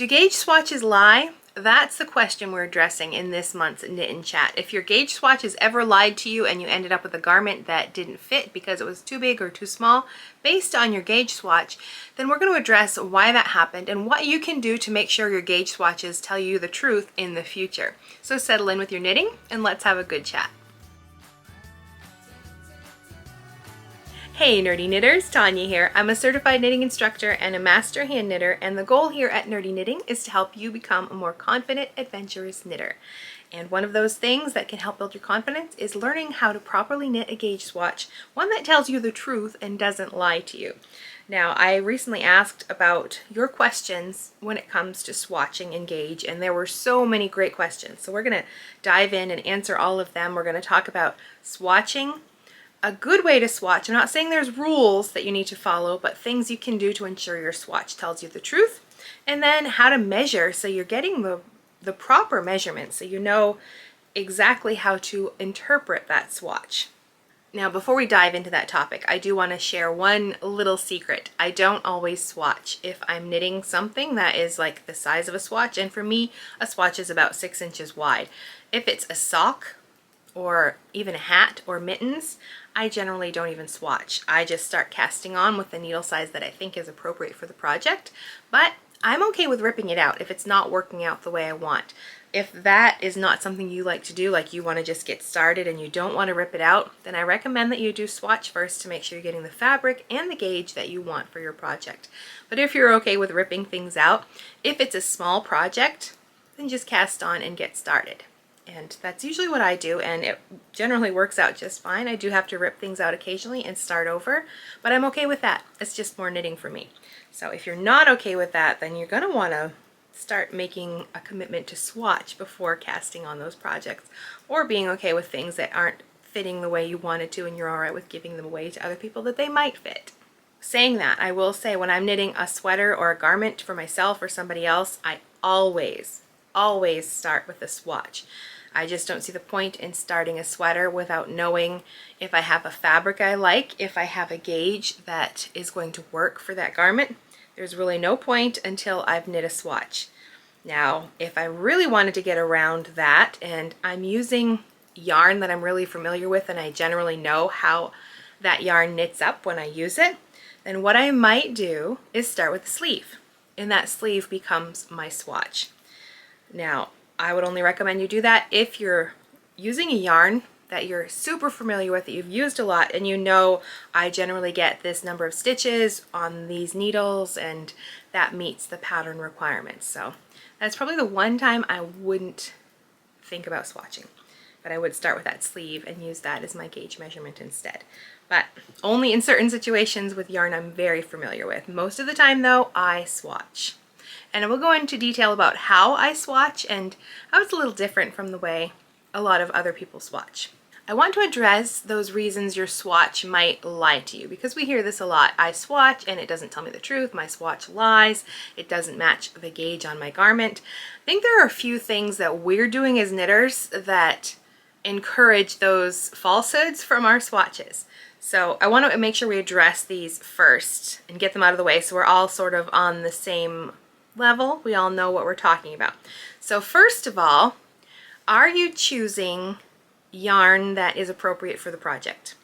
Do gauge swatches lie? That's the question we're addressing in this month's Knit and Chat. If your gauge swatch has ever lied to you and you ended up with a garment that didn't fit because it was too big or too small based on your gauge swatch, then we're going to address why that happened and what you can do to make sure your gauge swatches tell you the truth in the future. So settle in with your knitting and let's have a good chat. Hey nerdy knitters, Tanya here. I'm a certified knitting instructor and a master hand knitter, and the goal here at Nerdy Knitting is to help you become a more confident, adventurous knitter. And one of those things that can help build your confidence is learning how to properly knit a gauge swatch, one that tells you the truth and doesn't lie to you. Now, I recently asked about your questions when it comes to swatching and gauge, and there were so many great questions. So we're going to dive in and answer all of them. We're going to talk about swatching, a good way to swatch. I'm not saying there's rules that you need to follow, but things you can do to ensure your swatch tells you the truth. And then how to measure so you're getting the proper measurement so you know exactly how to interpret that swatch. Now, before we dive into that topic, I do want to share one little secret. I don't always swatch if I'm knitting something that is like the size of a swatch, and for me, a swatch is about 6 inches wide. If it's a sock or even a hat or mittens, I generally don't even swatch. I just start casting on with the needle size that I think is appropriate for the project, but I'm okay with ripping it out if it's not working out the way I want. If that is not something you like to do, like you want to just get started and you don't want to rip it out, then I recommend that you do swatch first to make sure you're getting the fabric and the gauge that you want for your project. But if you're okay with ripping things out, if it's a small project, then just cast on and get started. And that's usually what I do, and it generally works out just fine. I do have to rip things out occasionally and start over, but I'm okay with that. It's just more knitting for me. So if you're not okay with that, then you're going to want to start making a commitment to swatch before casting on those projects, or being okay with things that aren't fitting the way you wanted to and you're alright with giving them away to other people that they might fit. Saying that, I will say when I'm knitting a sweater or a garment for myself or somebody else, I always start with a swatch. I just don't see the point in starting a sweater without knowing if I have a fabric I like, if I have a gauge that is going to work for that garment. There's really no point until I've knit a swatch. Now, if I really wanted to get around that and I'm using yarn that I'm really familiar with and I generally know how that yarn knits up when I use it, then what I might do is start with the sleeve, and that sleeve becomes my swatch. Now, I would only recommend you do that if you're using a yarn that you're super familiar with, that you've used a lot, and you know I generally get this number of stitches on these needles and that meets the pattern requirements. So that's probably the one time I wouldn't think about swatching, but I would start with that sleeve and use that as my gauge measurement instead. But only in certain situations with yarn I'm very familiar with. Most of the time though, I swatch. And I will go into detail about how I swatch and how it's a little different from the way a lot of other people swatch. I want to address those reasons your swatch might lie to you, because we hear this a lot. I swatch and it doesn't tell me the truth. My swatch lies. It doesn't match the gauge on my garment. I think there are a few things that we're doing as knitters that encourage those falsehoods from our swatches. So I want to make sure we address these first and get them out of the way so we're all sort of on the same level. We all know what we're talking about. So first of all, are you choosing yarn that is appropriate for the project?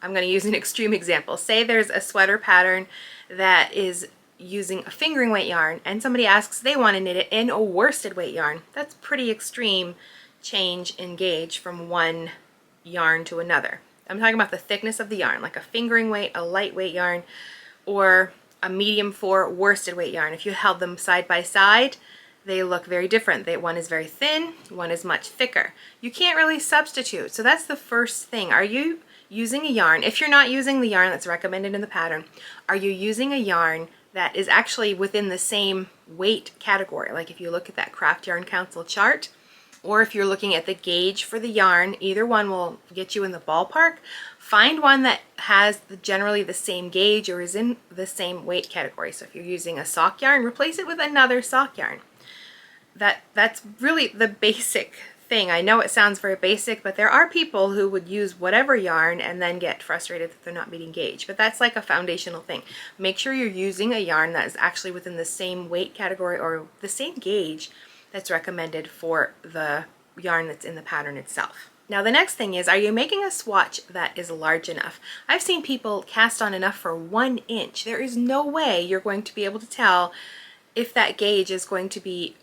I'm going to use an extreme example. Say there's a sweater pattern that is using a fingering weight yarn and somebody asks they want to knit it in a worsted weight yarn. That's pretty extreme change in gauge from one yarn to another. I'm talking about the thickness of the yarn, like a fingering weight, a lightweight yarn, or a medium 4 worsted weight yarn. If you held them side by side, they look very different. One is very thin, one is much thicker. You can't really substitute. So that's the first thing. Are you using a yarn? If you're not using the yarn that's recommended in the pattern, are you using a yarn that is actually within the same weight category? Like if you look at that Craft Yarn Council chart, or if you're looking at the gauge for the yarn, either one will get you in the ballpark. Find one that has generally the same gauge or is in the same weight category. So if you're using a sock yarn, replace it with another sock yarn. That's really the basic thing. I know it sounds very basic, but there are people who would use whatever yarn and then get frustrated that they're not meeting gauge. But that's like a foundational thing. Make sure you're using a yarn that is actually within the same weight category or the same gauge that's recommended for the yarn that's in the pattern itself. Now the next thing is, are you making a swatch that is large enough? I've seen people cast on enough for 1 inch. There is no way you're going to be able to tell if that gauge is going to be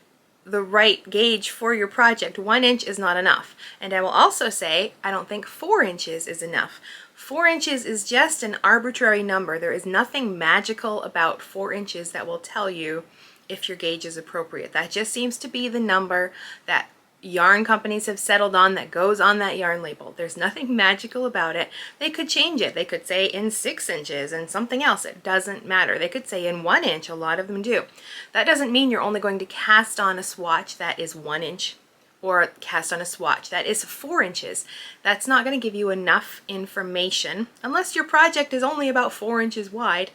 the right gauge for your project. 1 inch is not enough. And I will also say, I don't think 4 inches is enough. 4 inches is just an arbitrary number. There is nothing magical about 4 inches that will tell you if your gauge is appropriate. That just seems to be the number that yarn companies have settled on that goes on that yarn label. There's nothing magical about it. They could change it. They could say in 6 inches and something else. It doesn't matter. They could say in 1 inch. A lot of them do. That doesn't mean you're only going to cast on a swatch that is 1 inch or cast on a swatch that is 4 inches. That's not going to give you enough information. Unless your project is only about 4 inches wide,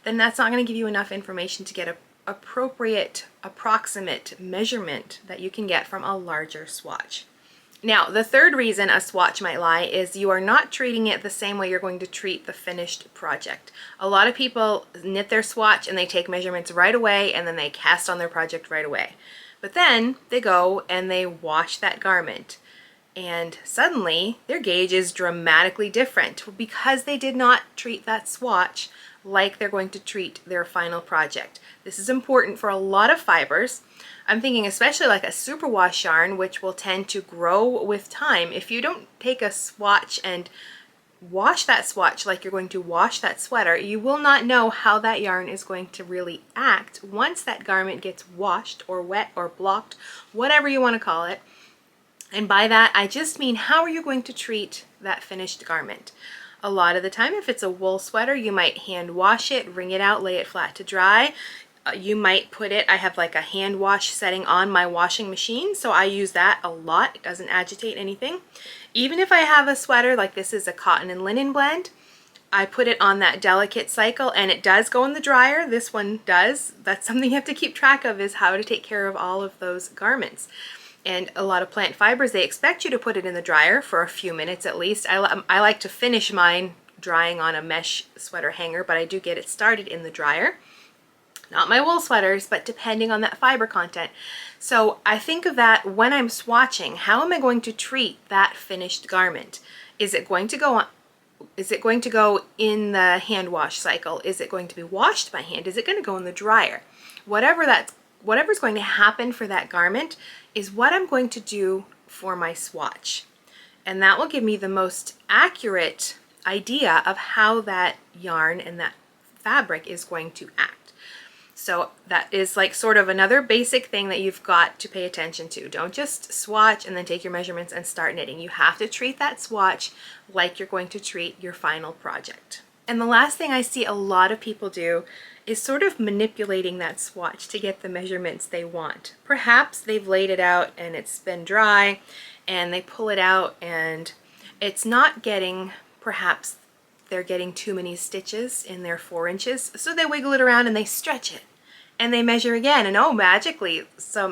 then that's not going to give you enough information to get a appropriate, approximate measurement that you can get from a larger swatch. Now, the third reason a swatch might lie is you are not treating it the same way you're going to treat the finished project. A lot of people knit their swatch and they take measurements right away and then they cast on their project right away. But then they go and they wash that garment and suddenly their gauge is dramatically different because they did not treat that swatch like they're going to treat their final project. This is important for a lot of fibers. I'm thinking especially like a superwash yarn, which will tend to grow with time. If you don't take a swatch and wash that swatch like you're going to wash that sweater, you will not know how that yarn is going to really act once that garment gets washed or wet or blocked, whatever you want to call it. And by that, I just mean, how are you going to treat that finished garment? A lot of the time, if it's a wool sweater, you might hand wash it, wring it out, lay it flat to dry. You might put it, I have like a hand wash setting on my washing machine, so I use that a lot. It doesn't agitate anything. Even if I have a sweater, like this is a cotton and linen blend, I put it on that delicate cycle and it does go in the dryer. This one does. That's something you have to keep track of, is how to take care of all of those garments. And a lot of plant fibers, they expect you to put it in the dryer for a few minutes at least. I like to finish mine drying on a mesh sweater hanger, but I do get it started in the dryer. Not my wool sweaters, but depending on that fiber content. So I think of that when I'm swatching. How am I going to treat that finished garment? Is it going to go on? Is it going to go in the hand wash cycle? Is it going to be washed by hand? Is it going to go in the dryer? Whatever's going to happen for that garment is what I'm going to do for my swatch. And that will give me the most accurate idea of how that yarn and that fabric is going to act. So that is like sort of another basic thing that you've got to pay attention to. Don't just swatch and then take your measurements and start knitting. You have to treat that swatch like you're going to treat your final project. And the last thing I see a lot of people do is sort of manipulating that swatch to get the measurements they want. Perhaps they've laid it out and it's been dry and they pull it out and it's not getting, perhaps they're getting too many stitches in their 4 inches, so they wiggle it around and they stretch it and they measure again, and oh, magically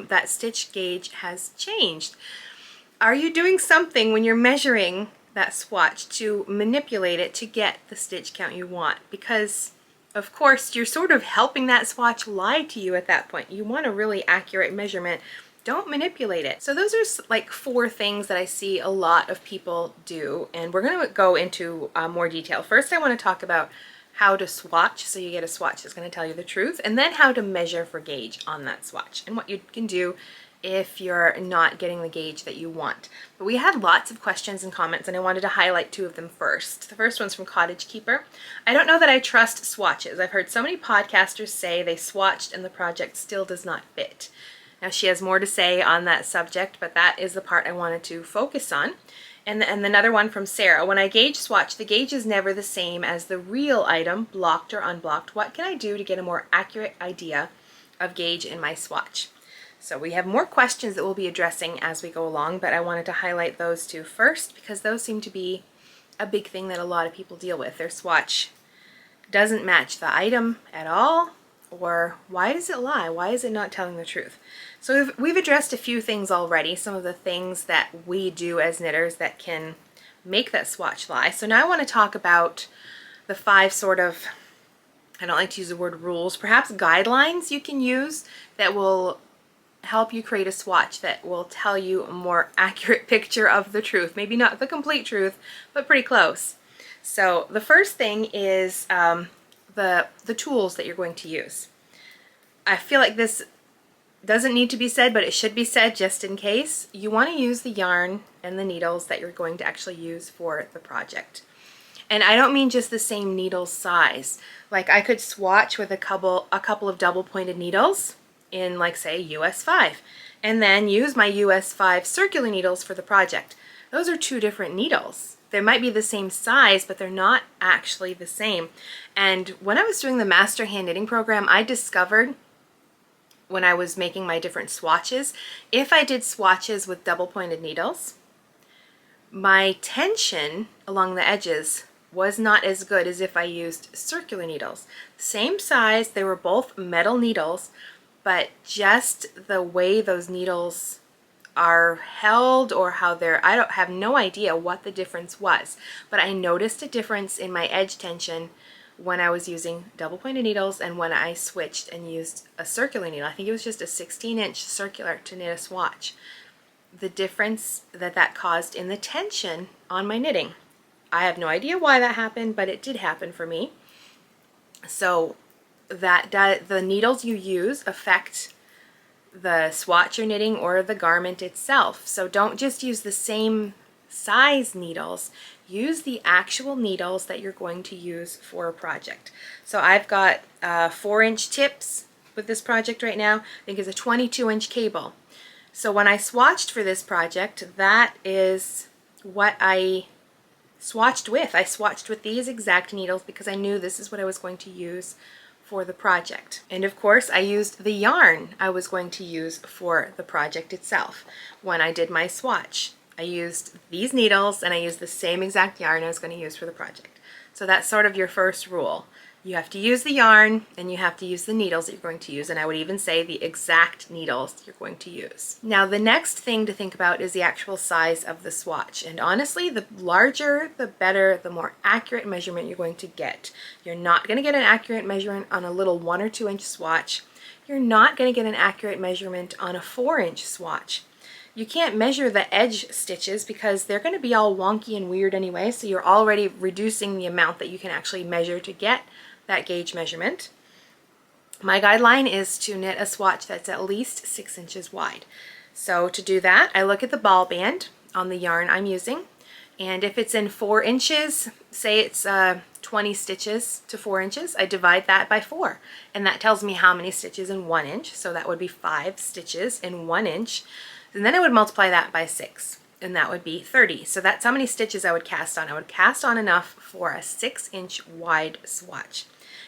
that stitch gauge has changed. Are you doing something when you're measuring that swatch to manipulate it to get the stitch count you want? Because of course you're sort of helping that swatch lie to you at that point. You want a really accurate measurement. Don't manipulate it. So those are like 4 things that I see a lot of people do, and we're going to go into more detail. First, I want to talk about how to swatch, so you get a swatch that's going to tell you the truth, and then how to measure for gauge on that swatch and what you can do if you're not getting the gauge that you want. But we had lots of questions and comments, and I wanted to highlight 2 of them first. The first one's from Cottage Keeper. I don't know that I trust swatches. I've heard so many podcasters say they swatched and the project still does not fit. Now, she has more to say on that subject, but that is the part I wanted to focus on. And another one from Sarah. When I gauge swatch, the gauge is never the same as the real item, blocked or unblocked. What can I do to get a more accurate idea of gauge in my swatch? So we have more questions that we'll be addressing as we go along, but I wanted to highlight those 2 first because those seem to be a big thing that a lot of people deal with. Their swatch doesn't match the item at all, Or why does it lie? Why is it not telling the truth? So we've addressed a few things already, some of the things that we do as knitters that can make that swatch lie. So now I want to talk about the 5 sort of, I don't like to use the word rules, perhaps guidelines you can use that will help you create a swatch that will tell you a more accurate picture of the truth. Maybe not the complete truth, but pretty close. So the first thing is the tools that you're going to use. I feel like this doesn't need to be said, but it should be said just in case. You want to use the yarn and the needles that you're going to actually use for the project. And I don't mean just the same needle size. Like I could swatch with a couple of double pointed needles in, like, say, US 5, and then use my US 5 circular needles for the project. Those are 2 different needles. They might be the same size, but they're not actually the same. And when I was doing the Master Hand Knitting program, I discovered when I was making my different swatches, if I did swatches with double pointed needles, my tension along the edges was not as good as if I used circular needles. Same size, they were both metal needles, but just the way those needles are held or how they're, I don't have no idea what the difference was, but I noticed a difference in my edge tension when I was using double pointed needles and when I switched and used a circular needle. I think it was just a 16-inch circular to knit a swatch. The difference that caused in the tension on my knitting. I have no idea why that happened, but it did happen for me. So the needles you use affect the swatch you're knitting or the garment itself. So don't just use the same size needles. Use the actual needles that you're going to use for a project. So I've got 4-inch tips with this project right now. I think it's a 22-inch cable. So when I swatched for this project, that is what I swatched with. I swatched with these exact needles because I knew this is what I was going to use for the project. And of course I used the yarn I was going to use for the project itself. When I did my swatch, I used these needles and I used the same exact yarn I was going to use for the project. So that's sort of your first rule. You have to use the yarn and you have to use the needles that you're going to use, and I would even say the exact needles you're going to use. Now the next thing to think about is the actual size of the swatch, and honestly the larger the better, the more accurate measurement you're going to get. You're not going to get an accurate measurement on a little 1 or 2 inch swatch. You're not going to get an accurate measurement on a 4-inch swatch. You can't measure the edge stitches because they're going to be all wonky and weird anyway, so you're already reducing the amount that you can actually measure to get that gauge measurement. My guideline is to knit a swatch that's at least 6 inches wide. So to do that, I look at the ball band on the yarn I'm using, and if it's in 4 inches, say it's 20 stitches to 4 inches, I divide that by 4, and that tells me how many stitches in 1 inch, so that would be 5 stitches in 1 inch, and then I would multiply that by 6. And that would be 30. So that's how many stitches I would cast on. I would cast on enough for a 6-inch wide swatch.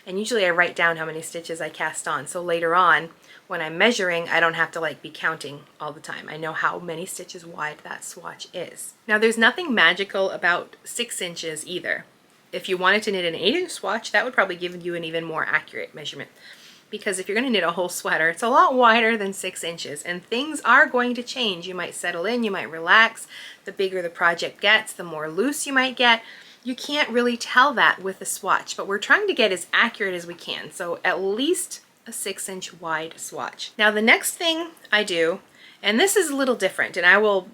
And usually I write down how many stitches I cast on. So later on, when I'm measuring, I don't have to be counting all the time. I know how many stitches wide that swatch is. Now there's nothing magical about 6 inches either. If you wanted to knit an 8-inch swatch, that would probably give you an even more accurate measurement. Because if you're going to knit a whole sweater, it's a lot wider than 6 inches, and things are going to change. You might settle in, you might relax. The bigger the project gets, the more loose you might get. You can't really tell that with a swatch, but we're trying to get as accurate as we can. So at least a 6-inch wide swatch. Now the next thing I do, and this is a little different, and I will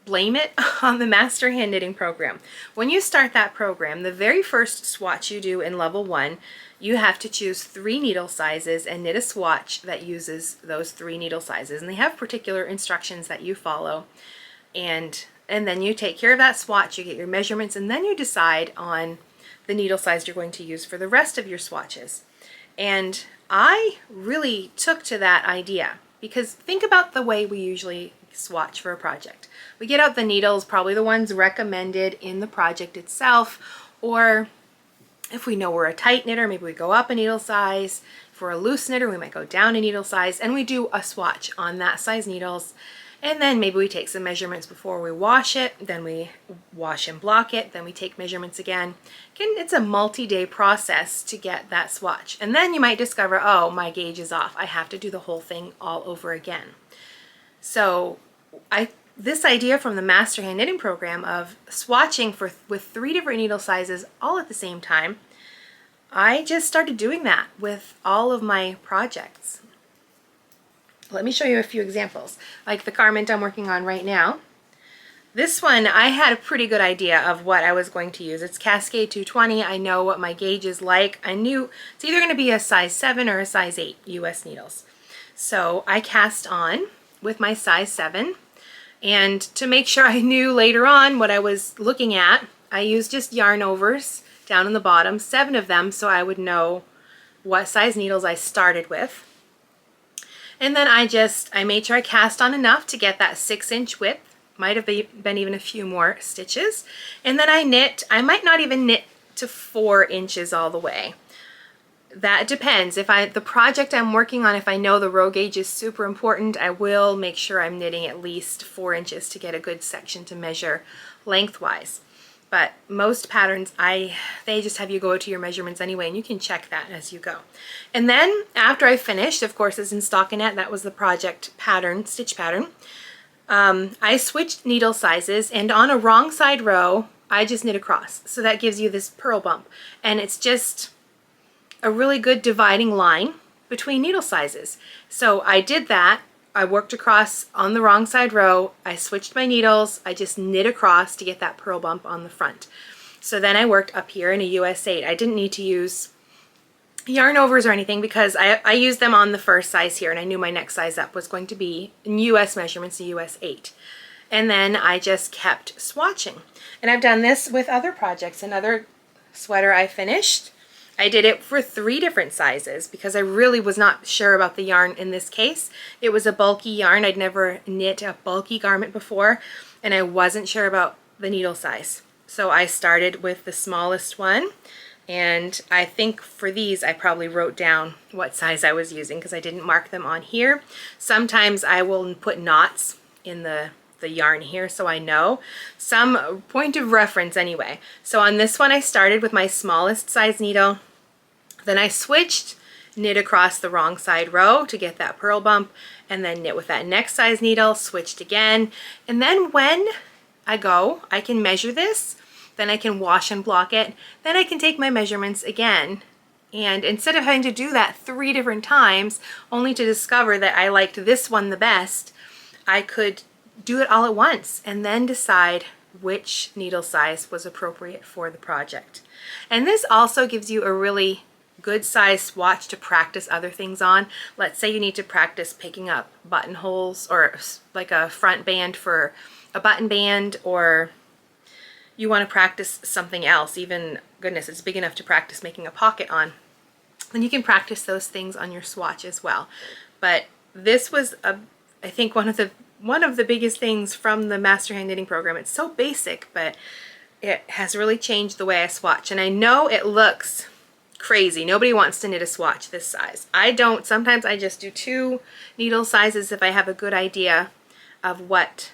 blame it on the Master Hand Knitting program. When you start that program, the very first swatch you do in level 1, you have to choose 3 needle sizes and knit a swatch that uses those 3 needle sizes. And they have particular instructions that you follow. And then you take care of that swatch, you get your measurements, and then you decide on the needle size you're going to use for the rest of your swatches. And I really took to that idea because think about the way we usually swatch for a project. We get out the needles, probably the ones recommended in the project itself, or if we know we're a tight knitter, maybe we go up a needle size. If we're a loose knitter, we might go down a needle size, and we do a swatch on that size needles. And then maybe we take some measurements before we wash it, then we wash and block it, then we take measurements again. It's a multi-day process to get that swatch. And then you might discover, oh, my gauge is off. I have to do the whole thing all over again. So this idea from the Master Hand Knitting program of swatching with 3 different needle sizes all at the same time, I just started doing that with all of my projects. Let me show you a few examples. Like the garment I'm working on right now. This one, I had a pretty good idea of what I was going to use. It's Cascade 220. I know what my gauge is like. I knew it's either going to be a size 7 or a size 8 US needles. So I cast on with my size 7. And to make sure I knew later on what I was looking at, I used just yarn overs down in the bottom, 7 of them, so I would know what size needles I started with. And then I made sure I cast on enough to get that 6-inch width. Might have been even a few more stitches. And then I knit. I might not even knit to 4 inches all the way. That depends. If the project I'm working on, if I know the row gauge is super important, I will make sure I'm knitting at least 4 inches to get a good section to measure lengthwise. But most patterns, they just have you go to your measurements anyway, and you can check that as you go. And then after I finished, of course, it's in stockinette. That was the project pattern, stitch pattern. I switched needle sizes, and on a wrong side row, I just knit across. So that gives you this purl bump, and it's just a really good dividing line between needle sizes. So I did that. I worked across on the wrong side row. I switched my needles. I just knit across to get that purl bump on the front. So then I worked up here in a US 8. I didn't need to use yarn overs or anything because I used them on the first size here, and I knew my next size up was going to be in US measurements, a US 8. And then I just kept swatching. And I've done this with other projects. Another sweater I finished, I did it for 3 different sizes because I really was not sure about the yarn in this case. It was a bulky yarn. I'd never knit a bulky garment before, and I wasn't sure about the needle size. So I started with the smallest one, and I think for these I probably wrote down what size I was using because I didn't mark them on here. Sometimes I will put knots in the yarn here so I know. Some point of reference anyway. So on this one I started with my smallest size needle, then I switched, knit across the wrong side row to get that purl bump, and then knit with that next size needle, switched again, and then when I can measure this, then I can wash and block it, then I can take my measurements again. And instead of having to do that 3 different times only to discover that I liked this one the best, I could do it all at once and then decide which needle size was appropriate for the project. And this also gives you a really good size swatch to practice other things on. Let's say you need to practice picking up buttonholes or like a front band for a button band, or you want to practice something else, even, goodness, it's big enough to practice making a pocket on. Then you can practice those things on your swatch as well. But this was, I think, one of the biggest things from the Master Hand Knitting program. It's so basic, but it has really changed the way I swatch. And I know it looks crazy. Nobody wants to knit a swatch this size. I don't. Sometimes I just do 2 needle sizes if I have a good idea of what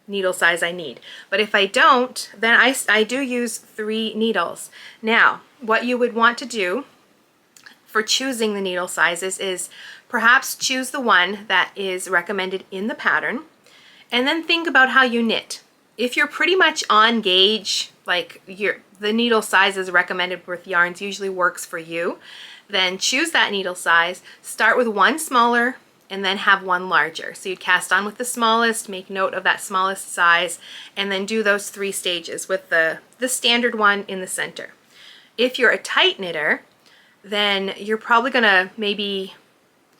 needle size I need. But if I don't, then I do use 3 needles. Now, what you would want to do for choosing the needle sizes is perhaps choose the one that is recommended in the pattern, and then think about how you knit. If you're pretty much on gauge, like the needle sizes recommended with yarns usually works for you, then choose that needle size, start with one smaller, and then have one larger. So you'd cast on with the smallest, make note of that smallest size, and then do those 3 stages with the standard one in the center. If you're a tight knitter, then you're probably gonna maybe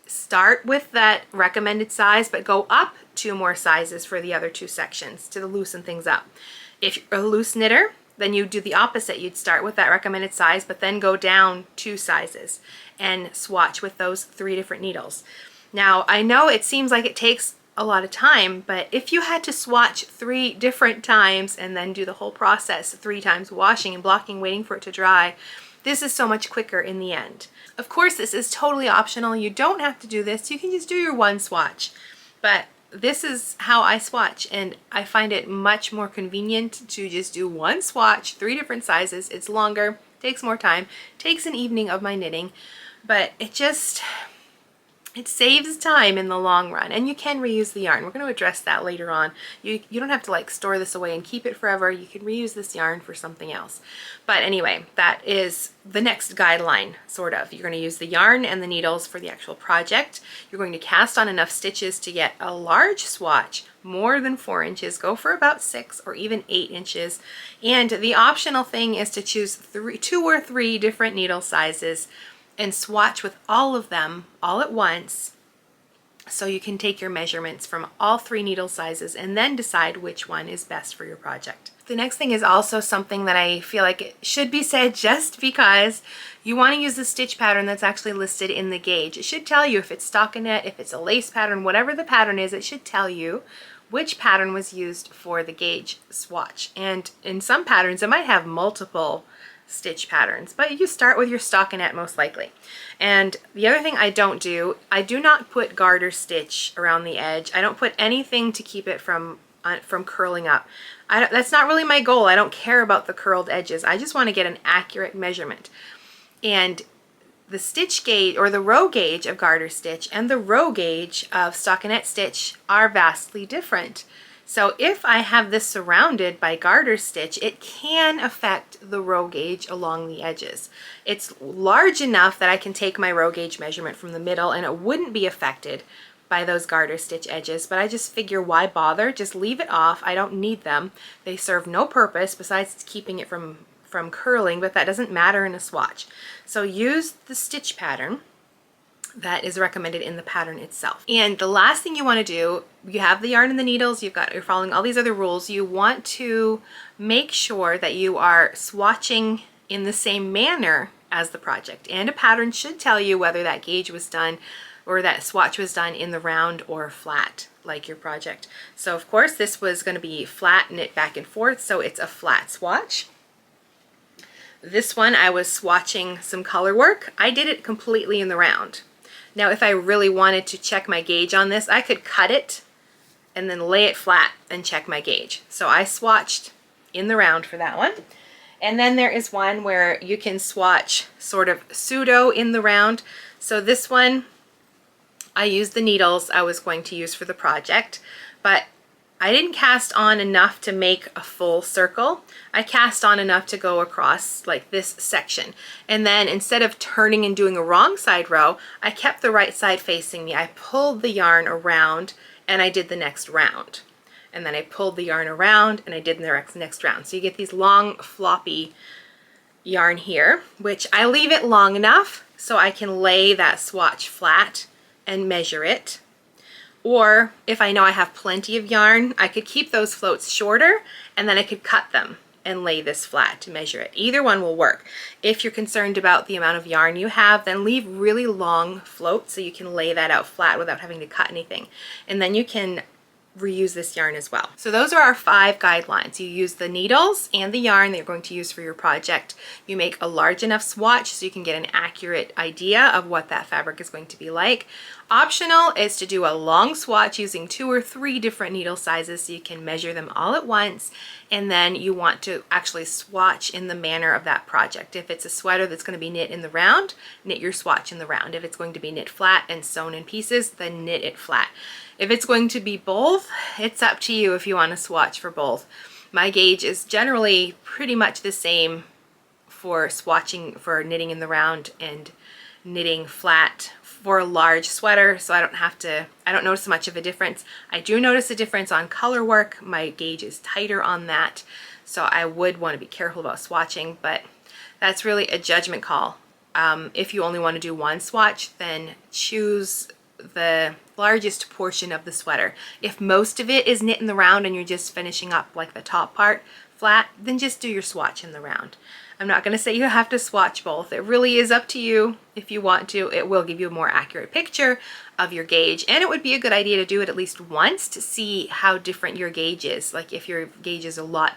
start with that recommended size, but go up 2 more sizes for the other 2 sections to loosen things up. If you're a loose knitter, then you do the opposite. You'd start with that recommended size, but then go down 2 sizes and swatch with those 3 different needles. Now, I know it seems like it takes a lot of time, but if you had to swatch 3 different times and then do the whole process 3 times, washing and blocking, waiting for it to dry, this is so much quicker in the end. Of course, this is totally optional. You don't have to do this. You can just do your one swatch. But this is how I swatch, and I find it much more convenient to just do one swatch, 3 different sizes. It's longer, takes more time, takes an evening of my knitting, but it saves time in the long run, and you can reuse the yarn. We're going to address that later on. You don't have to like store this away and keep it forever. You can reuse this yarn for something else. But anyway, that is the next guideline, sort of. You're going to use the yarn and the needles for the actual project. You're going to cast on enough stitches to get a large swatch, more than 4 inches. Go for about 6 or even 8 inches. And the optional thing is to choose 2 or 3 different needle sizes and swatch with all of them all at once, so you can take your measurements from all 3 needle sizes and then decide which one is best for your project. The next thing is also something that I feel like it should be said, just because you want to use the stitch pattern that's actually listed in the gauge. It should tell you if it's stockinette, if it's a lace pattern, whatever the pattern is, it should tell you which pattern was used for the gauge swatch. And in some patterns it might have multiple stitch patterns, but you start with your stockinette most likely. And the other thing I do not put garter stitch around the edge. I don't put anything to keep it from curling up. That's not really my goal. I don't care about the curled edges. I just want to get an accurate measurement. And the stitch gauge, or the row gauge of garter stitch, and the row gauge of stockinette stitch are vastly different. So if I have this surrounded by garter stitch, it can affect the row gauge along the edges. It's large enough that I can take my row gauge measurement from the middle and it wouldn't be affected by those garter stitch edges, but I just figure, why bother? Just leave it off. I don't need them. They serve no purpose besides keeping it from curling, but that doesn't matter in a swatch. So use the stitch pattern that is recommended in the pattern itself. And the last thing you want to do, you have the yarn and the needles, you're following all these other rules. You want to make sure that you are swatching in the same manner as the project. And a pattern should tell you whether that gauge was done, or that swatch was done in the round or flat, like your project. So of course this was going to be flat, knit back and forth, so it's a flat swatch. This one I was swatching some color work. I did it completely in the round. Now if I really wanted to check my gauge on this, I could cut it and then lay it flat and check my gauge. So I swatched in the round for that one. And then there is one where you can swatch sort of pseudo in the round. So this one, I used the needles I was going to use for the project, but I didn't cast on enough to make a full circle. I cast on enough to go across like this section. And then instead of turning and doing a wrong side row, I kept the right side facing me. I pulled the yarn around and I did the next round. And then I pulled the yarn around and I did the next round. So you get these long floppy yarn here, which I leave it long enough so I can lay that swatch flat and measure it. Or if I know I have plenty of yarn, I could keep those floats shorter and then I could cut them and lay this flat to measure it. Either one will work. If you're concerned about the amount of yarn you have, then leave really long floats so you can lay that out flat without having to cut anything. And then you can reuse this yarn as well. So those are our 5 guidelines. You use the needles and the yarn that you're going to use for your project. You make a large enough swatch so you can get an accurate idea of what that fabric is going to be like. Optional is to do a long swatch using 2 or 3 different needle sizes so you can measure them all at once, and then you want to actually swatch in the manner of that project. If it's a sweater that's going to be knit in the round, knit your swatch in the round. If it's going to be knit flat and sewn in pieces, then knit it flat. If it's going to be both, it's up to you if you want to swatch for both. My gauge is generally pretty much the same for swatching for knitting in the round and knitting flat for a large sweater, so I don't notice much of a difference. I do notice a difference on color work. My gauge is tighter on that, so I would want to be careful about swatching, but that's really a judgment call. If you only want to do one swatch, then choose the largest portion of the sweater. If most of it is knit in the round and you're just finishing up like the top part flat, then just do your swatch in the round. I'm not going to say you have to swatch both. It really is up to you. If you want to, it will give you a more accurate picture of your gauge, and it would be a good idea to do it at least once to see how different your gauge is. Like if your gauge is a lot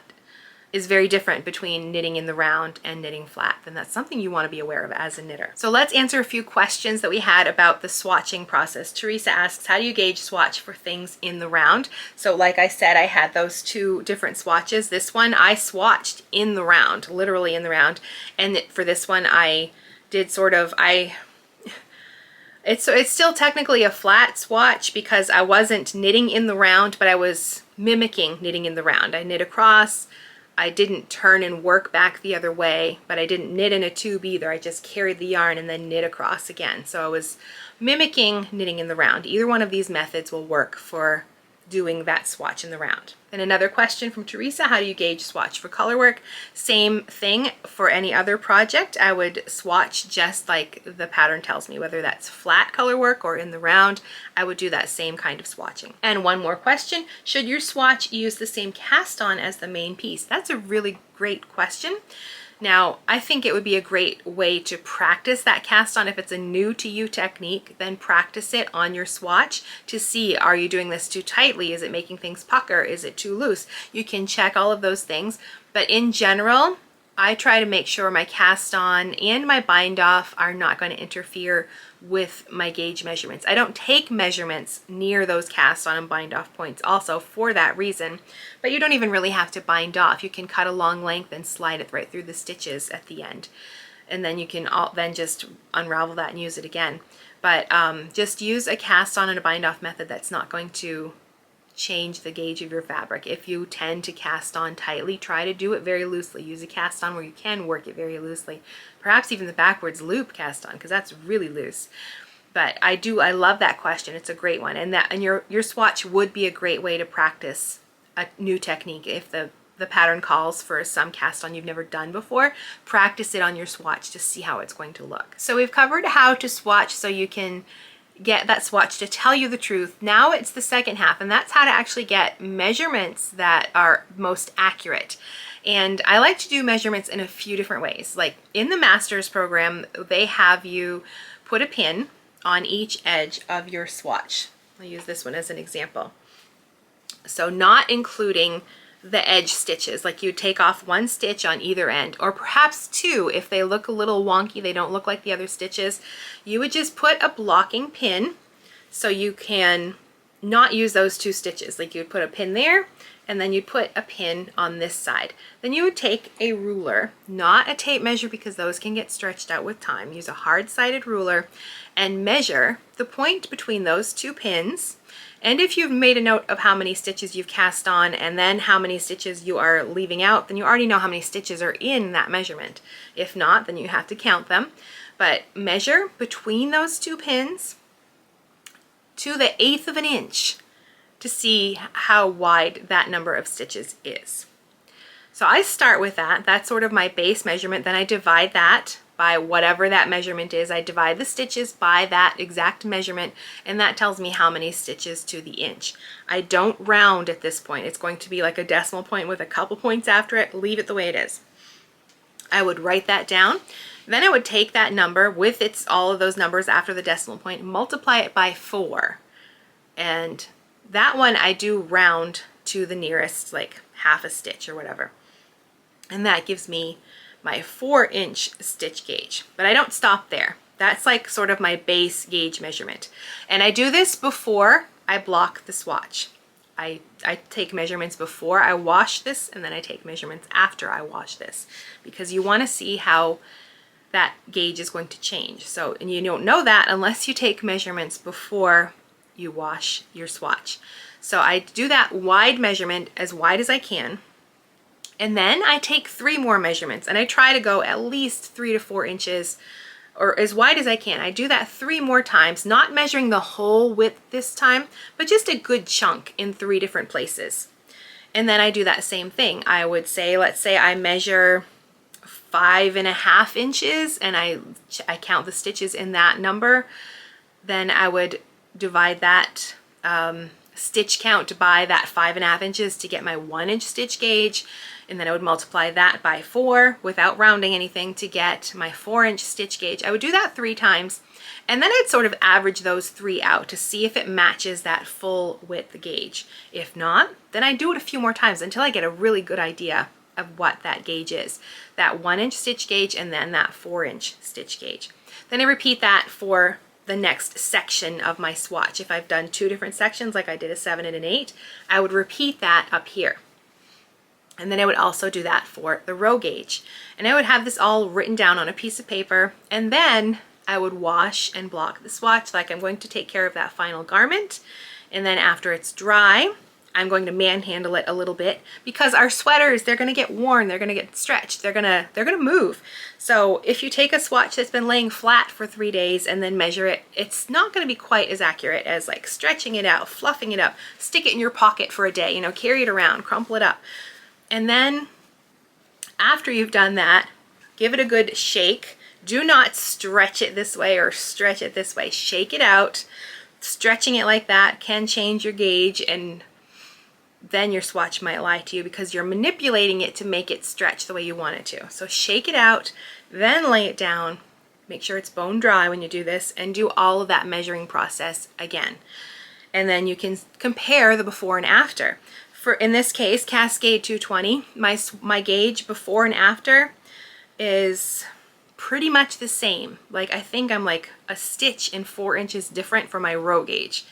is very different between knitting in the round and knitting flat, then that's something you want to be aware of as a knitter. So let's answer a few questions that we had about the swatching process. Teresa asks, how do you gauge swatch for things in the round? So like I said, I had those two different swatches. This one I swatched in the round, literally in the round. And for this one I did sort of, it's still technically a flat swatch because I wasn't knitting in the round, but I was mimicking knitting in the round. I knit across, I didn't turn and work back the other way, but I didn't knit in a tube either. I just carried the yarn and then knit across again. So I was mimicking knitting in the round. Either one of these methods will work for doing that swatch in the round. And another question from Teresa, how do you gauge swatch for color work? Same thing for any other project. I would swatch just like the pattern tells me, whether that's flat color work or in the round, I would do that same kind of swatching. And one more question, should your swatch use the same cast on as the main piece? That's a really great question. Now, I think it would be a great way to practice that cast on. If it's a new to you technique, then practice it on your swatch to see, are you doing this too tightly? Is it making things pucker? Is it too loose? You can check all of those things. But in general, I try to make sure my cast on and my bind off are not going to interfere with my gauge measurements. I don't take measurements near those cast on and bind off points also for that reason, but you don't even really have to bind off. You can cut a long length and slide it right through the stitches at the end. And then you can then just unravel that and use it again. But just use a cast on and a bind off method that's not going to change the gauge of your fabric. If you tend to cast on tightly, try to do it very loosely. Use a cast on where you can work it very loosely. Perhaps even the backwards loop cast on, because that's really loose. But I love that question. It's a great one. And your swatch would be a great way to practice a new technique. If the pattern calls for some cast on you've never done before, practice it on your swatch to see how it's going to look. So we've covered how to swatch so you can get that swatch to tell you the truth. Now it's the second half, and that's how to actually get measurements that are most accurate. And I like to do measurements in a few different ways. Like in the master's program, they have you put a pin on each edge of your swatch. I'll use this one as an example. So not including the edge stitches, like you take off one stitch on either end, or perhaps two if they look a little wonky, they don't look like the other stitches. You would just put a blocking pin so you can not use those two stitches. Like you would put a pin there and then you'd put a pin on this side. Then you would take a ruler, not a tape measure because those can get stretched out with time. Use a hard-sided ruler and measure the point between those two pins. And if you've made a note of how many stitches you've cast on and then how many stitches you are leaving out, then you already know how many stitches are in that measurement. If not, then you have to count them. But measure between those two pins to the 1/8 of an inch to see how wide that number of stitches is. So I start with that. That's sort of my base measurement. Then I divide that by whatever that measurement is. I divide the stitches by that exact measurement, and that tells me how many stitches to the inch. I don't round at this point. It's going to be like a decimal point with a couple points after it. Leave it the way it is. I would write that down. Then I would take that number with all of those numbers after the decimal point, multiply it by 4. And that one I do round to the nearest, like half a stitch or whatever. And that gives me my 4-inch stitch gauge. But I don't stop there. That's like sort of my base gauge measurement. And I do this before I block the swatch. I take measurements before I wash this, and then I take measurements after I wash this, because you want to see how that gauge is going to change. So, and you don't know that unless you take measurements before you wash your swatch. So I do that wide measurement, as wide as I can. And then I take 3 more measurements, and I try to go at least 3 to 4 inches or as wide as I can. I do that 3 more times, not measuring the whole width this time, but just a good chunk in 3 different places. And then I do that same thing. I would say, let's say I measure 5.5 inches and I count the stitches in that number. Then I would divide that stitch count by that 5.5 inches to get my 1-inch stitch gauge. And then I would multiply that by 4 without rounding anything to get my 4-inch stitch gauge. I would do that 3 times. And then I'd sort of average those 3 out to see if it matches that full width gauge. If not, then I do it a few more times until I get a really good idea of what that gauge is. That 1-inch stitch gauge and then that 4-inch stitch gauge. Then I repeat that for the next section of my swatch. If I've done 2 different sections, like I did a 7 and an 8, I would repeat that up here. And then I would also do that for the row gauge. And I would have this all written down on a piece of paper, and then I would wash and block the swatch like I'm going to take care of that final garment. And then after it's dry, I'm going to manhandle it a little bit, because our sweaters, they're going to get worn, they're going to get stretched, they're going to move. So if you take a swatch that's been laying flat for 3 days and then measure it, it's not going to be quite as accurate as like stretching it out, fluffing it up, stick it in your pocket for a day, you know, carry it around, crumple it up. And then after you've done that, give it a good shake. Do not stretch it this way or stretch it this way. Shake it out. Stretching it like that can change your gauge, and then your swatch might lie to you because you're manipulating it to make it stretch the way you want it to. So shake it out, then lay it down. Make sure it's bone dry when you do this, and do all of that measuring process again. And then you can compare the before and after. For, in this case, Cascade 220, my gauge before and after is pretty much the same. Like, I think I'm like a stitch and 4 inches different for my row gauge.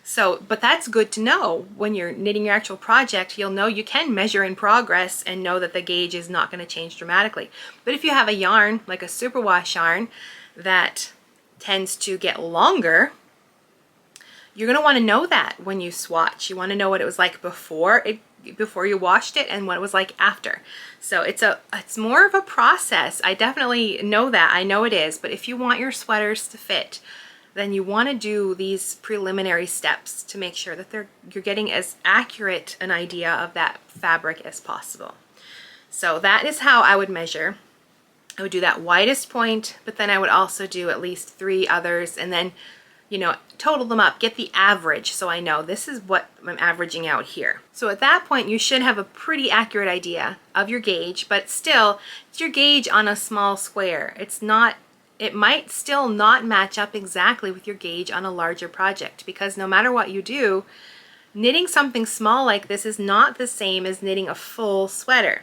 So, but that's good to know. When you're knitting your actual project, you'll know you can measure in progress and know that the gauge is not going to change dramatically. But if you have a yarn, like a superwash yarn, that tends to get longer, you're going to want to know that when you swatch. You want to know what it was like before you washed it and what it was like after. So it's more of a process. I definitely know that. I know it is. But if you want your sweaters to fit, then you want to do these preliminary steps to make sure that you're getting as accurate an idea of that fabric as possible. So that is how I would measure. I would do that widest point, but then I would also do at least 3 others, and then, you know, total them up, get the average, so I know this is what I'm averaging out here. So at that point, you should have a pretty accurate idea of your gauge, but still, it's your gauge on a small square. It might still not match up exactly with your gauge on a larger project, because no matter what you do, knitting something small like this is not the same as knitting a full sweater.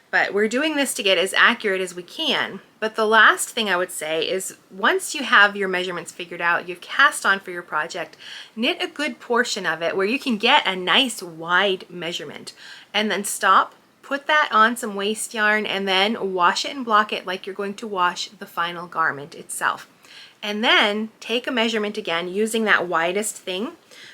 But we're doing this to get as accurate as we can. But the last thing I would say is, once you have your measurements figured out, you've cast on for your project, knit a good portion of it where you can get a nice wide measurement, and then stop, put that on some waste yarn, and then wash it and block it like you're going to wash the final garment itself. And then take a measurement again using that widest thing,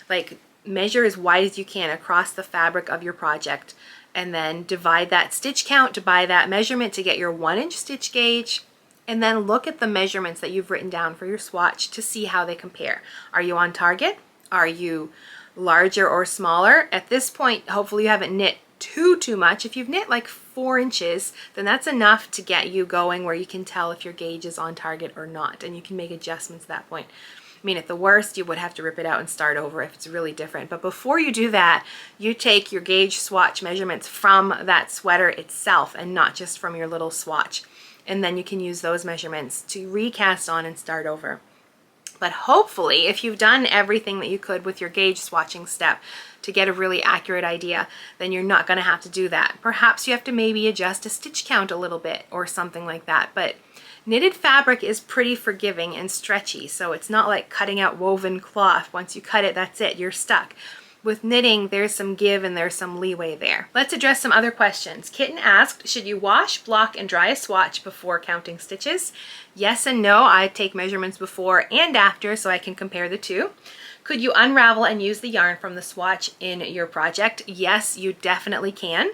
like measure as wide as you can across the fabric of your project, and then divide that stitch count by that measurement to get your 1-inch stitch gauge, and then look at the measurements that you've written down for your swatch to see how they compare. Are you on target? Are you larger or smaller? At this point, hopefully you haven't knit too much. If you've knit like 4 inches, then that's enough to get you going where you can tell if your gauge is on target or not, and you can make adjustments at that point. I mean, at the worst, you would have to rip it out and start over if it's really different. But before you do that, you take your gauge swatch measurements from that sweater itself and not just from your little swatch. And then you can use those measurements to recast on and start over. But hopefully, if you've done everything that you could with your gauge swatching step to get a really accurate idea, then you're not going to have to do that. Perhaps you have to maybe adjust a stitch count a little bit or something like that. But knitted fabric is pretty forgiving and stretchy, so it's not like cutting out woven cloth. Once you cut it, that's it, you're stuck. With knitting, there's some give and there's some leeway there. Let's address some other questions. Kitten asked, should you wash, block, and dry a swatch before counting stitches? Yes and no. I take measurements before and after so I can compare the two. Could you unravel and use the yarn from the swatch in your project? Yes, you definitely can.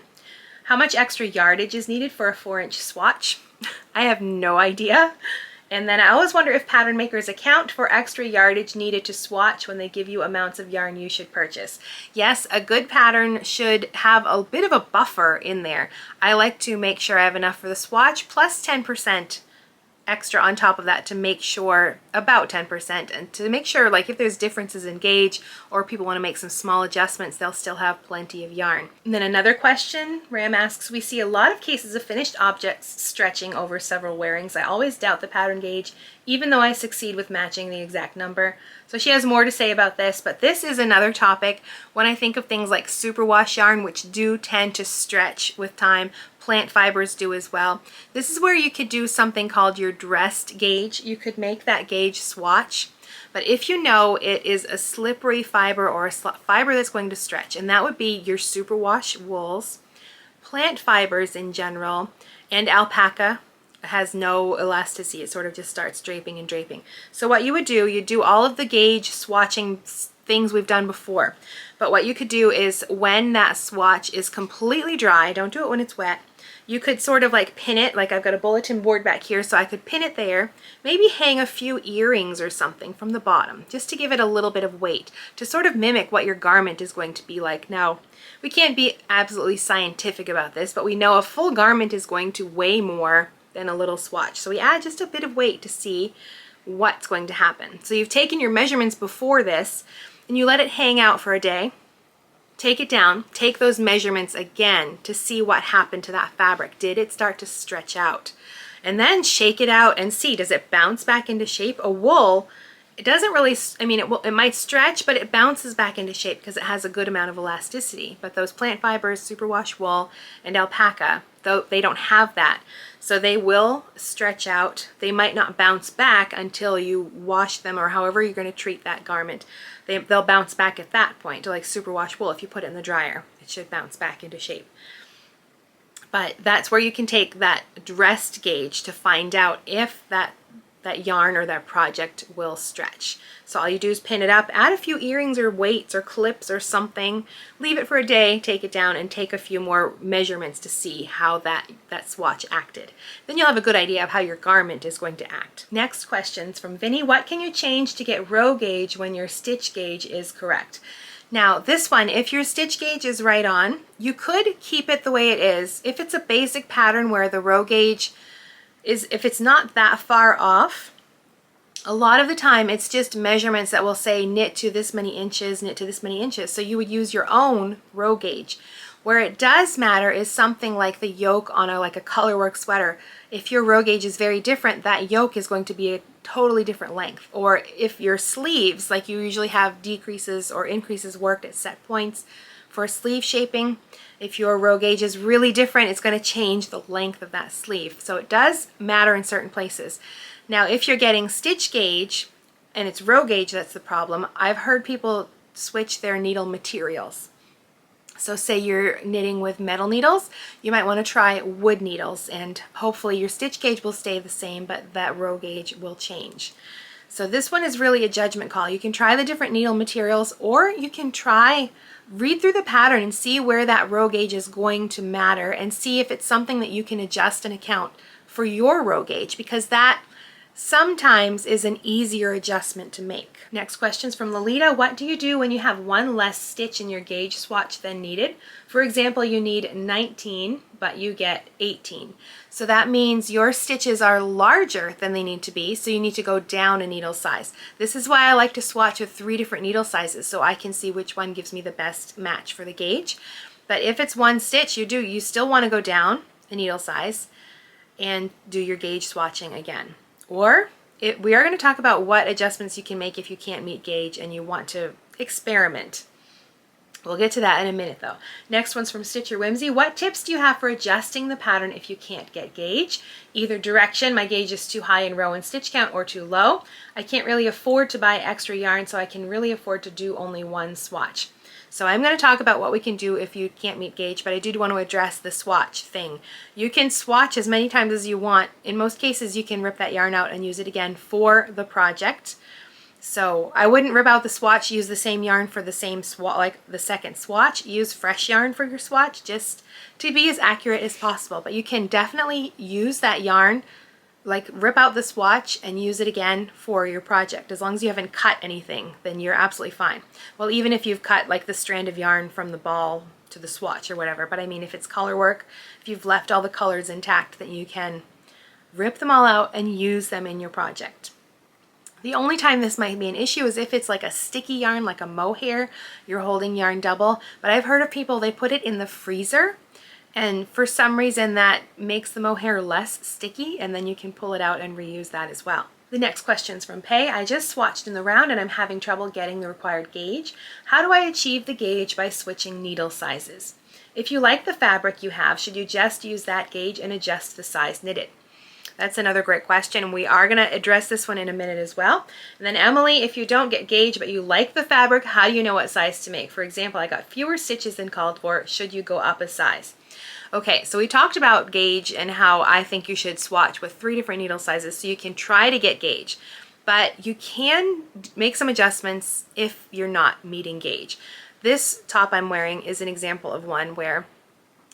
How much extra yardage is needed for a 4-inch swatch? I have no idea. And then I always wonder if pattern makers account for extra yardage needed to swatch when they give you amounts of yarn you should purchase. Yes, a good pattern should have a bit of a buffer in there. I like to make sure I have enough for the swatch plus 10% extra on top of that to make sure, about 10%, and to make sure, like, if there's differences in gauge or people want to make some small adjustments, they'll still have plenty of yarn. And then another question, Ram asks, we see a lot of cases of finished objects stretching over several wearings. I always doubt the pattern gauge, even though I succeed with matching the exact number. So she has more to say about this, but this is another topic when I think of things like superwash yarn, which do tend to stretch with time. Plant fibers do as well. This is where you could do something called your dressed gauge. You could make that gauge swatch, but if you know it is a slippery fiber or a fiber that's going to stretch, and that would be your superwash wools, plant fibers in general, and alpaca has no elasticity. It sort of just starts draping and draping. So what you would do, you do all of the gauge swatching things we've done before. But what you could do is when that swatch is completely dry, don't do it when it's wet, you could sort of like pin it, like I've got a bulletin board back here, so I could pin it there, maybe hang a few earrings or something from the bottom, just to give it a little bit of weight, to sort of mimic what your garment is going to be like. Now, we can't be absolutely scientific about this, but we know a full garment is going to weigh more than a little swatch. So we add just a bit of weight to see what's going to happen. So you've taken your measurements before this, and you let it hang out for a day. Take it down, take those measurements again to see what happened to that fabric. Did it start to stretch out? And then shake it out and see, does it bounce back into shape? A wool, it doesn't really, I mean, it might stretch, but it bounces back into shape because it has a good amount of elasticity. But those plant fibers, superwash wool, and alpaca, though they don't have that. So they will stretch out. They might not bounce back until you wash them, or however you're going to treat that garment. They'll bounce back at that point, like superwash wool. If you put it in the dryer, it should bounce back into shape. But that's where you can take that dressed gauge to find out if that yarn or that project will stretch. So all you do is pin it up, add a few earrings or weights or clips or something, leave it for a day, take it down, and take a few more measurements to see how that swatch acted. Then you'll have a good idea of how your garment is going to act. Next question's from Vinny. What can you change to get row gauge when your stitch gauge is correct? Now this one, if your stitch gauge is right on, you could keep it the way it is. If it's a basic pattern where the row gauge if it's not that far off, a lot of the time it's just measurements that will say knit to this many inches, knit to this many inches. So you would use your own row gauge. Where it does matter is something like the yoke on like a colorwork sweater. If your row gauge is very different, that yoke is going to be a totally different length. Or if your sleeves, like you usually have decreases or increases worked at set points for sleeve shaping, if your row gauge is really different, it's going to change the length of that sleeve. So it does matter in certain places. Now, if you're getting stitch gauge and it's row gauge that's the problem, I've heard people switch their needle materials. So say you're knitting with metal needles, you might want to try wood needles, and hopefully your stitch gauge will stay the same, but that row gauge will change. So this one is really a judgment call. You can try the different needle materials, or you can read through the pattern and see where that row gauge is going to matter, and see if it's something that you can adjust and account for your row gauge, because that sometimes is an easier adjustment to make. Next question's from Lolita. What do you do when you have one less stitch in your gauge swatch than needed? For example, you need 19, but you get 18. So that means your stitches are larger than they need to be, so you need to go down a needle size. This is why I like to swatch with 3 different needle sizes, so I can see which one gives me the best match for the gauge. But if it's one stitch, you still want to go down a needle size and do your gauge swatching again. Or we are going to talk about what adjustments you can make if you can't meet gauge and you want to experiment. We'll get to that in a minute though. Next one's from Stitcher Whimsy. What tips do you have for adjusting the pattern if you can't get gauge? Either direction, my gauge is too high in row and stitch count, or too low. I can't really afford to buy extra yarn, so I can really afford to do only one swatch. So I'm going to talk about what we can do if you can't meet gauge, but I did want to address the swatch thing. You can swatch as many times as you want. In most cases, you can rip that yarn out and use it again for the project. So I wouldn't rip out the swatch, use the same yarn for the same swatch, like the second swatch. Use fresh yarn for your swatch just to be as accurate as possible. But you can definitely use that yarn, like rip out the swatch and use it again for your project. As long as you haven't cut anything, then you're absolutely fine. Well, even if you've cut like the strand of yarn from the ball to the swatch or whatever, but I mean if it's color work, if you've left all the colors intact, then you can rip them all out and use them in your project. The only time this might be an issue is if it's like a sticky yarn, like a mohair, you're holding yarn double. But I've heard of people, they put it in the freezer, and for some reason that makes the mohair less sticky, and then you can pull it out and reuse that as well. The next question's from Pay. I just swatched in the round and I'm having trouble getting the required gauge. How do I achieve the gauge by switching needle sizes? If you like the fabric you have, should you just use that gauge and adjust the size knitted? That's another great question, and we are going to address this one in a minute as well. And then Emily, if you don't get gauge but you like the fabric, how do you know what size to make? For example, I got fewer stitches than called for. Should you go up a size? Okay, so we talked about gauge and how I think you should swatch with 3 different needle sizes so you can try to get gauge. But you can make some adjustments if you're not meeting gauge. This top I'm wearing is an example of one where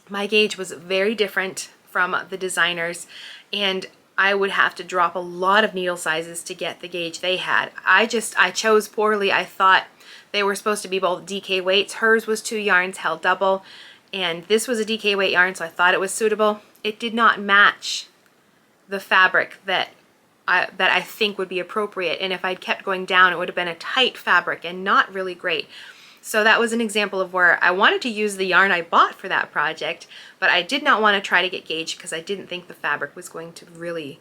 my gauge was very different from the designers, and I would have to drop a lot of needle sizes to get the gauge they had. I chose poorly. I thought they were supposed to be both DK weights. Hers was 2 yarns held double, and this was a DK weight yarn, so I thought it was suitable. It did not match the fabric that I think would be appropriate, and if I'd kept going down, it would have been a tight fabric and not really great. So that was an example of where I wanted to use the yarn I bought for that project, but I did not want to try to get gauge because I didn't think the fabric was going to really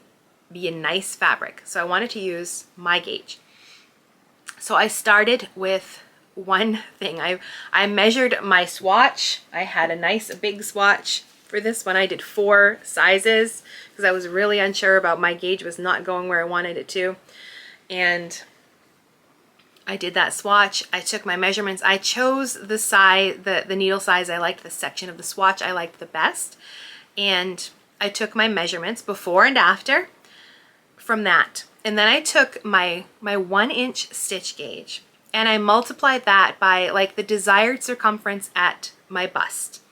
be a nice fabric. So I wanted to use my gauge. So I started with one thing. I measured my swatch. I had a nice big swatch. For this one I did 4 sizes because I was really unsure about my gauge was not going where I wanted it to. And I did that swatch. I took my measurements. I chose the size, the needle size I liked, the section of the swatch I liked the best. And I took my measurements before and after from that. And then I took my 1-inch stitch gauge and I multiplied that by like the desired circumference at my bust.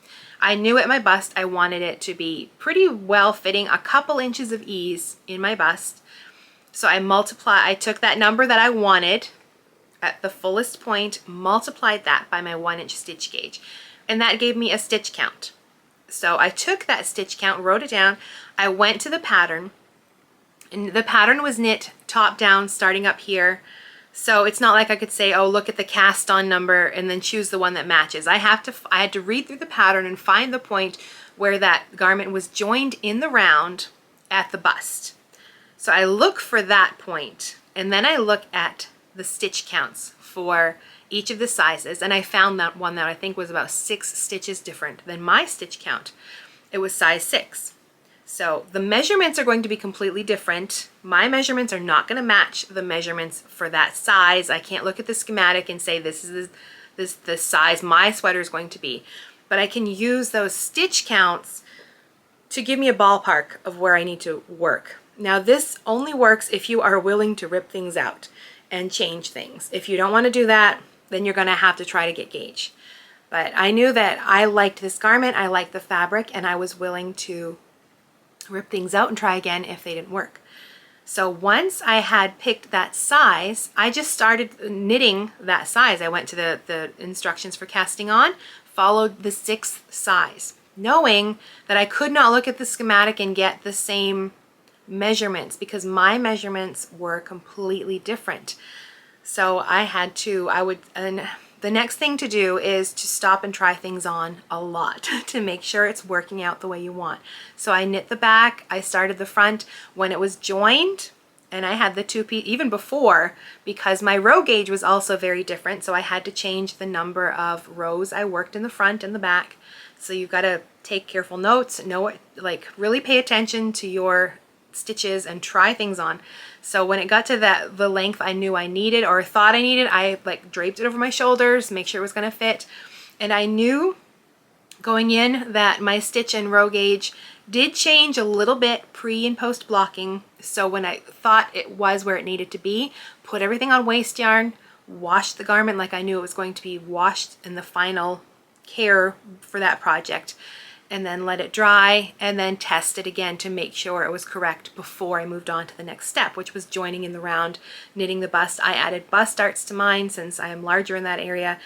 I knew at my bust I wanted it to be pretty well fitting, a couple inches of ease in my bust. So I took that number that I wanted at the fullest point, multiplied that by my 1-inch stitch gauge, and that gave me a stitch count. So I took that stitch count, wrote it down, I went to the pattern, and the pattern was knit top down starting up here. So it's not like I could say, oh, look at the cast on number and then choose the one that matches. I had to read through the pattern and find the point where that garment was joined in the round at the bust. So I look for that point, and then I look at the stitch counts for each of the sizes, and I found that one that I think was about 6 stitches different than my stitch count. It was size 6. So the measurements are going to be completely different. My measurements are not going to match the measurements for that size. I can't look at the schematic and say this is the size my sweater is going to be. But I can use those stitch counts to give me a ballpark of where I need to work. Now this only works if you are willing to rip things out and change things. If you don't want to do that, then you're going to have to try to get gauge. But I knew that I liked this garment, I liked the fabric, and I was willing to rip things out and try again if they didn't work. So once I had picked that size, I just started knitting that size. I went to the instructions for casting on, followed the 6th size, knowing that I could not look at the schematic and get the same measurements because my measurements were completely different. So the next thing to do is to stop and try things on a lot to make sure it's working out the way you want. So I knit the back, I started the front when it was joined, and I had the 2-piece even before because my row gauge was also very different, so I had to change the number of rows I worked in the front and the back. So you've got to take careful notes, really pay attention to your stitches and try things on. So when it got to the length I knew I needed or thought I needed, I draped it over my shoulders, make sure it was going to fit. And I knew going in that my stitch and row gauge did change a little bit pre and post blocking. So when I thought it was where it needed to be, put everything on waste yarn, washed the garment like I knew it was going to be washed in the final care for that project, and then let it dry and then test it again to make sure it was correct before I moved on to the next step, which was joining in the round, knitting the bust. I added bust darts to mine since I am larger in that area.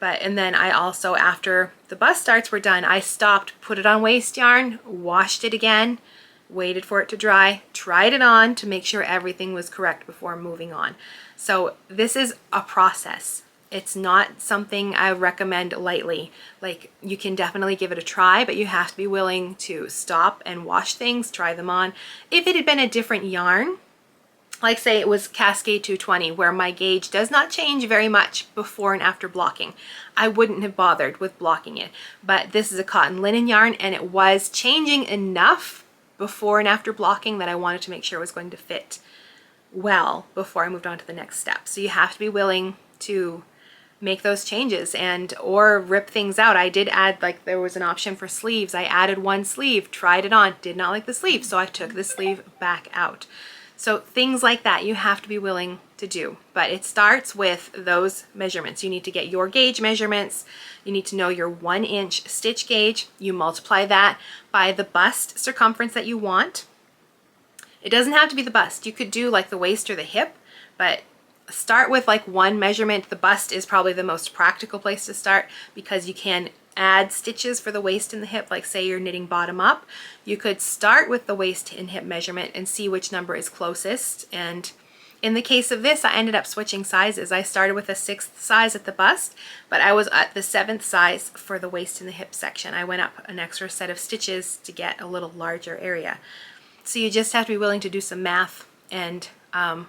And then I also, after the bust darts were done, I stopped, put it on waste yarn, washed it again, waited for it to dry, tried it on to make sure everything was correct before moving on. So this is a process. It's not something I recommend lightly. You can definitely give it a try, but you have to be willing to stop and wash things, try them on. If it had been a different yarn, like say it was Cascade 220, where my gauge does not change very much before and after blocking, I wouldn't have bothered with blocking it. But this is a cotton linen yarn, and it was changing enough before and after blocking that I wanted to make sure it was going to fit well before I moved on to the next step. So you have to be willing to make those changes and or rip things out. I did add, like there was an option for sleeves. I added one sleeve, tried it on, did not like the sleeve, so I took the sleeve back out. So things like that you have to be willing to do. But it starts with those measurements. You need to get your gauge measurements. You need to know your 1-inch stitch gauge. You multiply that by the bust circumference that you want. It doesn't have to be the bust. You could do like the waist or the hip, but start with like one measurement. The bust is probably the most practical place to start because you can add stitches for the waist and the hip. Like say you're knitting bottom up, you could start with the waist and hip measurement and see which number is closest. And in the case of this, I ended up switching sizes. I started with a 6th size at the bust, but I was at the 7th size for the waist and the hip section. I went up an extra set of stitches to get a little larger area. So you just have to be willing to do some math and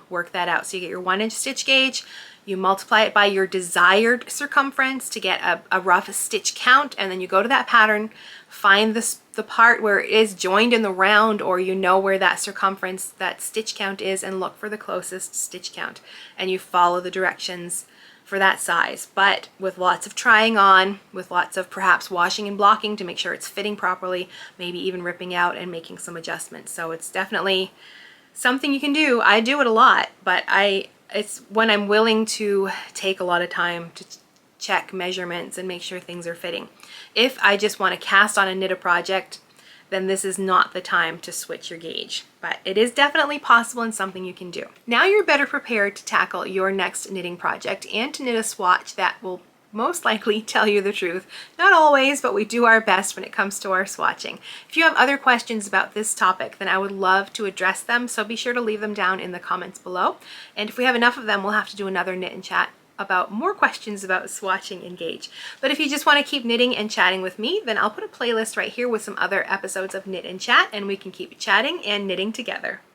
work that out. So you get your 1-inch stitch gauge, you multiply it by your desired circumference to get a rough stitch count, and then you go to that pattern, find the part where it is joined in the round, or you know where that circumference, that stitch count is, and look for the closest stitch count, and you follow the directions for that size. But with lots of trying on, with lots of perhaps washing and blocking to make sure it's fitting properly, maybe even ripping out and making some adjustments. So it's definitely something you can do. I do it a lot, but it's when I'm willing to take a lot of time to check measurements and make sure things are fitting. If I just want to cast on a knit a project, then this is not the time to switch your gauge. But it is definitely possible and something you can do. Now you're better prepared to tackle your next knitting project and to knit a swatch that will most likely tell you the truth. Not always, but we do our best when it comes to our swatching. If you have other questions about this topic, then I would love to address them, so be sure to leave them down in the comments below. And if we have enough of them, we'll have to do another knit and chat about more questions about swatching and gauge. But if you just want to keep knitting and chatting with me, then I'll put a playlist right here with some other episodes of Knit and Chat, and we can keep chatting and knitting together.